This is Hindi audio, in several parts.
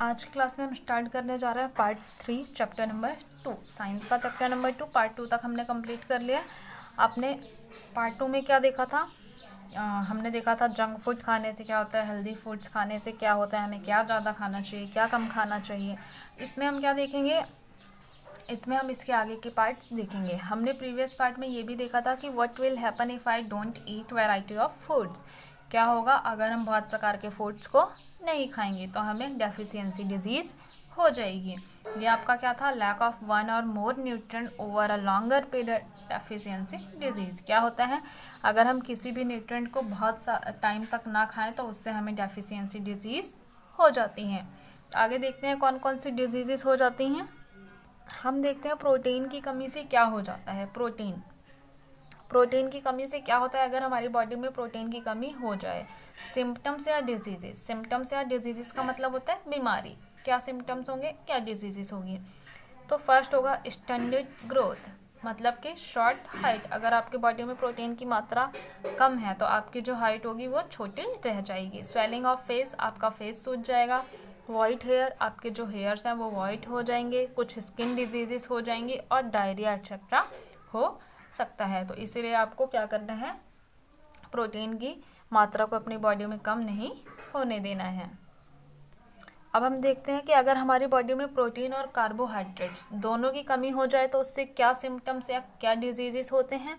आज की क्लास में हम स्टार्ट करने जा रहे हैं पार्ट 3 चैप्टर नंबर 2। साइंस का चैप्टर नंबर 2 पार्ट 2 तक हमने कंप्लीट कर लिया। आपने पार्ट 2 में क्या देखा था? हमने देखा था जंक फूड खाने से क्या होता है, हेल्दी फूड्स खाने से क्या होता है, हमें क्या ज़्यादा खाना चाहिए, क्या कम खाना चाहिए। इसमें हम क्या देखेंगे, इसमें हम इसके आगे के पार्ट्स देखेंगे। हमने प्रीवियस पार्ट में ये भी देखा था कि what will happen if I don't eat variety of foods. क्या होगा अगर हम बहुत प्रकार के फूड्स को नहीं खाएंगे, तो हमें डेफिशिएंसी डिजीज़ हो जाएगी। ये आपका क्या था, लैक ऑफ वन और more nutrient over a longer period deficiency disease. क्या होता है, अगर हम किसी भी न्यूट्रिएंट को बहुत टाइम तक ना खाएं तो उससे हमें डेफिशिएंसी डिजीज़ हो जाती हैं। आगे देखते हैं कौन कौन सी डिजीज़ हो जाती हैं। हम देखते हैं प्रोटीन की कमी से क्या हो जाता है। प्रोटीन की कमी से क्या होता है, अगर हमारी बॉडी में प्रोटीन की कमी हो जाए। सिम्टम्स या डिजीजेस का मतलब होता है बीमारी। क्या सिम्टम्स होंगे, क्या डिजीजेस होगी। तो फर्स्ट होगा स्टैंडर्ड ग्रोथ, मतलब कि शॉर्ट हाइट। अगर आपके बॉडी में प्रोटीन की मात्रा कम है तो आपकी जो हाइट होगी वो छोटी रह जाएगी। स्वेलिंग ऑफ फेस, आपका फेस सूज जाएगा। वाइट हेयर, आपके जो हेयर्स हैं वो वाइट हो जाएंगे। कुछ स्किन डिजीजेस हो जाएंगी और डायरिया एक्सेट्रा हो सकता है। तो इसीलिए आपको क्या करना है, प्रोटीन की मात्रा को अपनी बॉडी में कम नहीं होने देना है। अब हम देखते हैं कि अगर हमारी बॉडी में प्रोटीन और कार्बोहाइड्रेट्स दोनों की कमी हो जाए तो उससे क्या सिम्टम्स या क्या डिजीजेस होते हैं।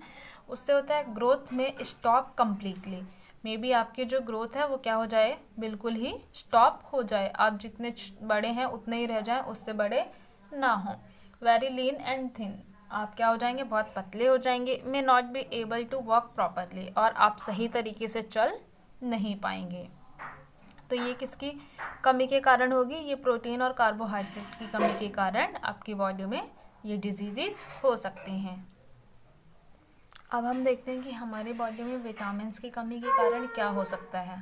उससे होता है ग्रोथ में स्टॉप कम्प्लीटली। मे बी आपकी जो ग्रोथ है वो क्या हो जाए, बिल्कुल ही स्टॉप हो जाए। आप जितने बड़े हैं उतने ही रह जाएं, उससे बड़े ना हों। वेरी लीन एंड थिन, आप क्या हो जाएंगे, बहुत पतले हो जाएंगे। May not be able to walk properly, और आप सही तरीके से चल नहीं पाएंगे। तो ये किसकी कमी के कारण होगी, ये प्रोटीन और कार्बोहाइड्रेट की कमी के कारण आपकी बॉडी में ये डिजीजेस हो सकते हैं। अब हम देखते हैं कि हमारी बॉडी में विटामिन की कमी के कारण क्या हो सकता है।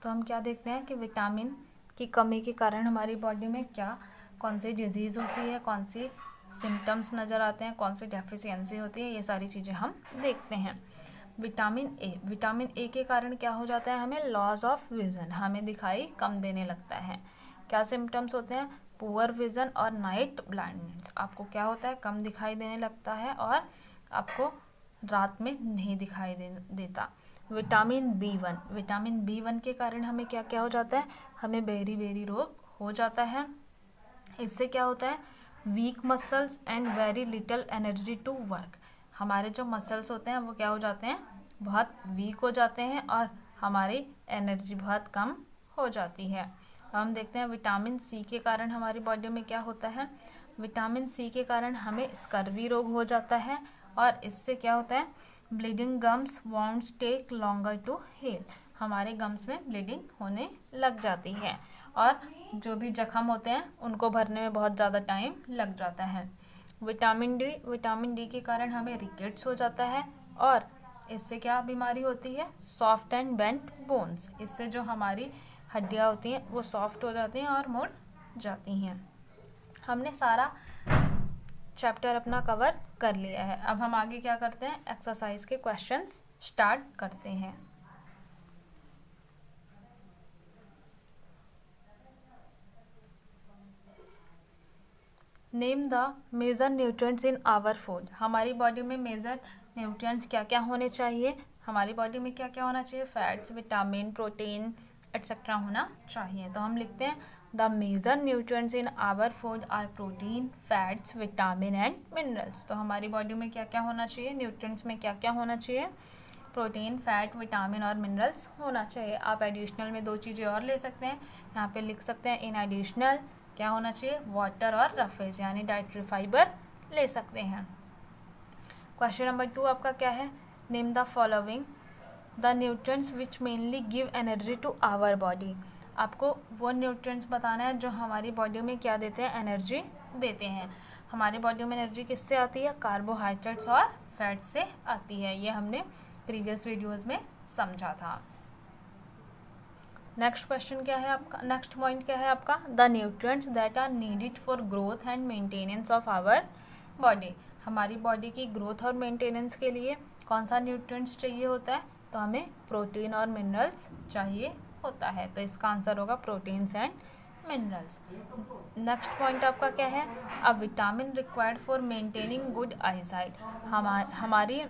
तो हम क्या देखते हैं कि विटामिन की कमी के कारण हमारी बॉडी में क्या कौन सी डिजीज़ होती है, कौन सी सिम्टम्स नज़र आते हैं, कौन सी डेफिशिएंसी होती है, ये सारी चीज़ें हम देखते हैं। विटामिन ए के कारण क्या हो जाता है, हमें लॉस ऑफ विजन, हमें दिखाई कम देने लगता है। क्या सिम्टम्स होते हैं, पुअर विजन और नाइट ब्लाइंडनेस। आपको क्या होता है, कम दिखाई देने लगता है और आपको रात में नहीं दिखाई देता। विटामिन बी वन के कारण हमें क्या क्या हो जाता है, हमें बेरी रोग हो जाता है। इससे क्या होता है, weak muscles and very little energy to work. हमारे जो मसल्स होते हैं वो क्या हो जाते हैं, बहुत वीक हो जाते हैं और हमारी एनर्जी बहुत कम हो जाती है। हम देखते हैं विटामिन सी के कारण हमारी बॉडी में क्या होता है। विटामिन सी के कारण हमें स्कर्वी रोग हो जाता है और इससे क्या होता है, bleeding gums wounds take longer to heal. हमारे गम्स में ब्लीडिंग होने लग जाती है और जो भी जख्म होते हैं उनको भरने में बहुत ज़्यादा टाइम लग जाता है। विटामिन डी के कारण हमें रिकेट्स हो जाता है और इससे क्या बीमारी होती है, सॉफ्ट एंड बेंट बोन्स। इससे जो हमारी हड्डियाँ होती हैं वो सॉफ्ट हो जाती हैं और मुड़ जाती हैं। हमने सारा चैप्टर अपना कवर कर लिया है। अब हम आगे क्या करते हैं, एक्सरसाइज के क्वेश्चंस स्टार्ट करते हैं। Name the major nutrients in our food. हमारी बॉडी में मेजर न्यूट्रिएंट्स क्या क्या होने चाहिए, हमारी बॉडी में क्या क्या होना चाहिए, फैट्स, विटामिन, प्रोटीन एट्सेट्रा होना चाहिए। तो हम लिखते हैं the major nutrients in our food are protein, fats, vitamin and minerals. तो हमारी बॉडी में क्या क्या होना चाहिए, न्यूट्रिएंट्स में क्या क्या होना चाहिए, प्रोटीन, फैट, विटामिन और मिनरल्स होना चाहिए। आप एडिशनल में दो चीज़ें और ले सकते हैं, यहाँ पे लिख सकते हैं इन एडिशनल क्या होना चाहिए, वाटर और रफेज यानी डाइटरी फाइबर ले सकते हैं। क्वेश्चन नंबर 2 आपका क्या है, name the following the nutrients which mainly give energy to our body. आपको वो न्यूट्रिएंट्स बताना है जो हमारी बॉडी में क्या देते हैं, एनर्जी देते हैं। हमारी बॉडी में एनर्जी किससे आती है, कार्बोहाइड्रेट्स और फैट से आती है। ये हमने प्रीवियस वीडियोज़ में समझा था। नेक्स्ट क्वेश्चन क्या है आपका, नेक्स्ट पॉइंट क्या है आपका, the nutrients that are needed for growth and maintenance of our body. हमारी बॉडी की ग्रोथ और मेंटेनेंस के लिए कौन सा न्यूट्रिएंट्स चाहिए होता है, तो हमें प्रोटीन और मिनरल्स चाहिए होता है। तो इसका आंसर होगा proteins and minerals. Next point आपका क्या है, a vitamin required for maintaining good eyesight. हमारी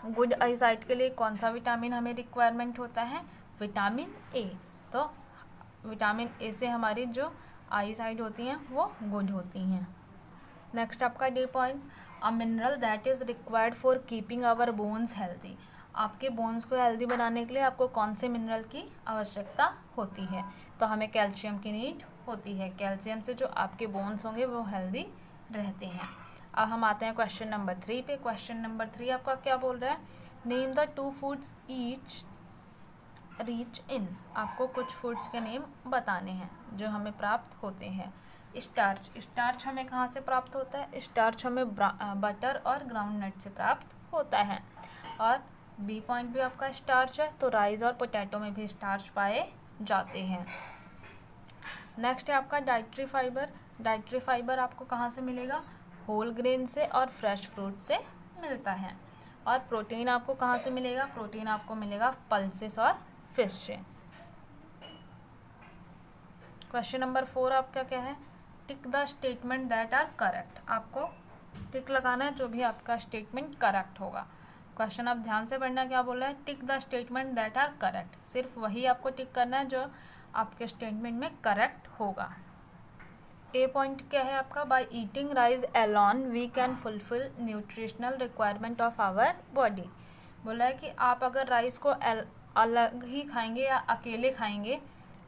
गुड आईसाइट के लिए कौन सा विटामिन हमें रिक्वायरमेंट होता है, विटामिन ए। तो विटामिन ए से हमारी जो आईसाइट होती हैं वो गुड होती हैं। नेक्स्ट आपका D point, a mineral that is required for keeping our bones healthy. आपके बोन्स को हेल्दी बनाने के लिए आपको कौन से मिनरल की आवश्यकता होती है, तो हमें कैल्शियम की नीड होती है। कैल्शियम से जो आपके बोन्स होंगे वो हेल्दी रहते हैं। अब हम आते हैं क्वेश्चन नंबर 3 पे। क्वेश्चन नंबर 3 आपका क्या बोल रहा है, name the 2 foods each reach इन। आपको कुछ फूड्स के नेम बताने हैं जो हमें प्राप्त होते हैं। स्टार्च, स्टार्च हमें कहाँ से प्राप्त होता है, स्टार्च हमें बटर और ग्राउंड नट से प्राप्त होता है। और बी पॉइंट भी आपका स्टार्च है, तो राइस और पोटैटो में भी स्टार्च पाए जाते हैं। नेक्स्ट है आपका डाइट्री फाइबर। डाइट्री फाइबर आपको कहाँ से मिलेगा, होल ग्रेन से और फ्रेश फ्रूट से मिलता है। और प्रोटीन आपको कहाँ से मिलेगा, प्रोटीन आपको मिलेगा पल्सेस और फिश से। क्वेश्चन नंबर 4 आपका क्या है, tick the statement that are correct. आपको टिक लगाना है जो भी आपका स्टेटमेंट करेक्ट होगा। क्वेश्चन आप ध्यान से पढ़ना, क्या बोल रहा है, tick the statement that are correct. सिर्फ वही आपको टिक करना है जो आपके स्टेटमेंट में करेक्ट होगा। ए पॉइंट क्या है आपका, by eating rice alone we can fulfil nutritional requirement of our body. बोला है कि आप अगर राइस को अलग ही खाएंगे या अकेले खाएंगे,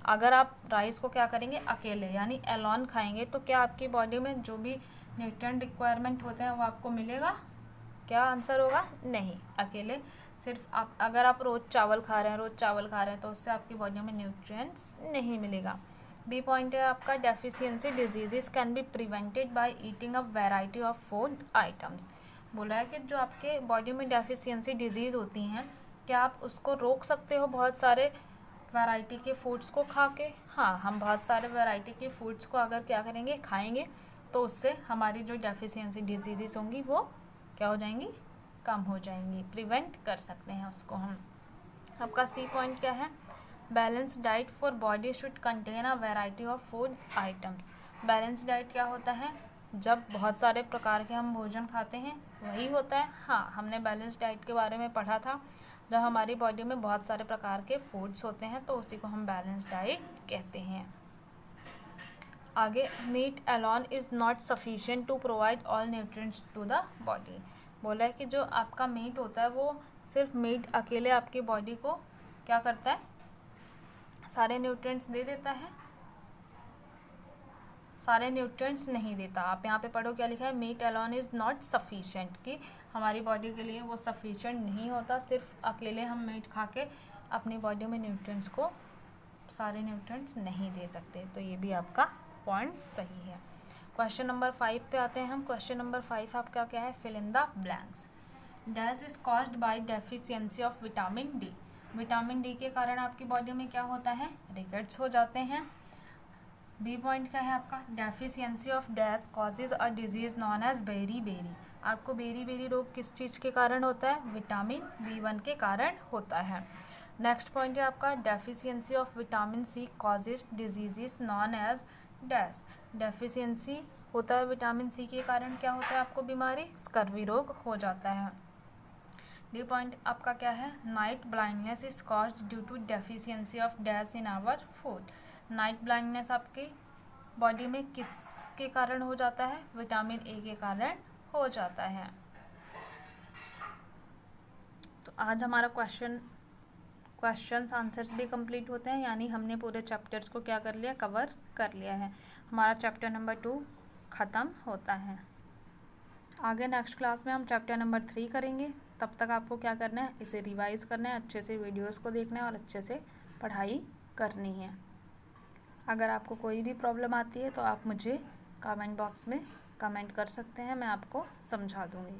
अगर आप राइस को क्या करेंगे अकेले यानी अलोन खाएंगे, तो क्या आपकी बॉडी में जो भी न्यूट्रिएंट रिक्वायरमेंट होते हैं वो आपको मिलेगा, क्या आंसर होगा, नहीं। अकेले सिर्फ आप अगर आप रोज़ चावल खा रहे हैं तो उससे आपकी बॉडी में न्यूट्रिएंट्स नहीं मिलेगा। बी पॉइंट है आपका, deficiency diseases can be prevented by eating a variety of food items. बोला है कि जो आपके बॉडी में डेफिशिएंसी डिजीज़ होती हैं, क्या आप उसको रोक सकते हो बहुत सारे वैरायटी के फूड्स को खा के। हाँ, हम बहुत सारे वैरायटी के फूड्स को अगर क्या करेंगे खाएंगे, तो उससे हमारी जो डेफिशिएंसी डिजीज़ होंगी वो क्या हो जाएंगी, कम हो जाएंगी, प्रिवेंट कर सकते हैं उसको हम। आपका सी पॉइंट क्या है, balance diet for body should contain a variety of food items. Balance diet क्या होता है, जब बहुत सारे प्रकार के हम भोजन खाते हैं वही होता है। हाँ, हमने बैलेंस डाइट के बारे में पढ़ा था, जब हमारी बॉडी में बहुत सारे प्रकार के फूड्स होते हैं तो उसी को हम बैलेंस डाइट कहते हैं। आगे, meat alone is not sufficient to provide all nutrients to the body. बोला है कि जो आपका मीट होता है वो सिर्फ मीट अकेले आपकी बॉडी को क्या करता है, सारे न्यूट्रिएंट्स दे देता है, सारे न्यूट्रिएंट्स नहीं देता। आप यहाँ पे पढ़ो क्या लिखा है, meat alone is not sufficient, कि हमारी बॉडी के लिए वो सफिशिएंट नहीं होता, सिर्फ अकेले हम मीट खा के अपनी बॉडी में न्यूट्रिएंट्स को सारे न्यूट्रिएंट्स नहीं दे सकते। तो ये भी आपका पॉइंट सही है। क्वेश्चन नंबर 5 पे आते हैं हम। क्वेश्चन नंबर 5 आपका क्या है, fill in the blanks. Dash is caused by deficiency of vitamin D. Vitamin D के कारण आपकी बॉडी में क्या होता है, रिकेट्स हो जाते हैं। बी पॉइंट क्या है आपका, deficiency of dash causes a disease known as beriberi. आपको बेरी रोग किस चीज़ के कारण होता है, विटामिन B1 के कारण होता है। नेक्स्ट पॉइंट है आपका, deficiency of vitamin C causes diseases known as dash. Deficiency होता है विटामिन सी के कारण क्या होता है आपको बीमारी, स्कर्वी रोग हो जाता है। डी पॉइंट आपका क्या है, night blindness is caused due to deficiency of dash in our food. Night blindness आपकी बॉडी में किसके कारण हो जाता है, विटामिन ए के कारण हो जाता है। तो आज हमारा क्वेश्चंस आंसर्स भी कंप्लीट होते हैं, यानी हमने पूरे चैप्टर्स को क्या कर लिया, कवर कर लिया है। हमारा चैप्टर नंबर 2 ख़त्म होता है। आगे नेक्स्ट क्लास में हम चैप्टर नंबर 3 करेंगे। तब तक आपको क्या करना है, इसे रिवाइज़ करना है, अच्छे से वीडियोस को देखना है और अच्छे से पढ़ाई करनी है। अगर आपको कोई भी प्रॉब्लम आती है तो आप मुझे कमेंट बॉक्स में कमेंट कर सकते हैं, मैं आपको समझा दूँगी।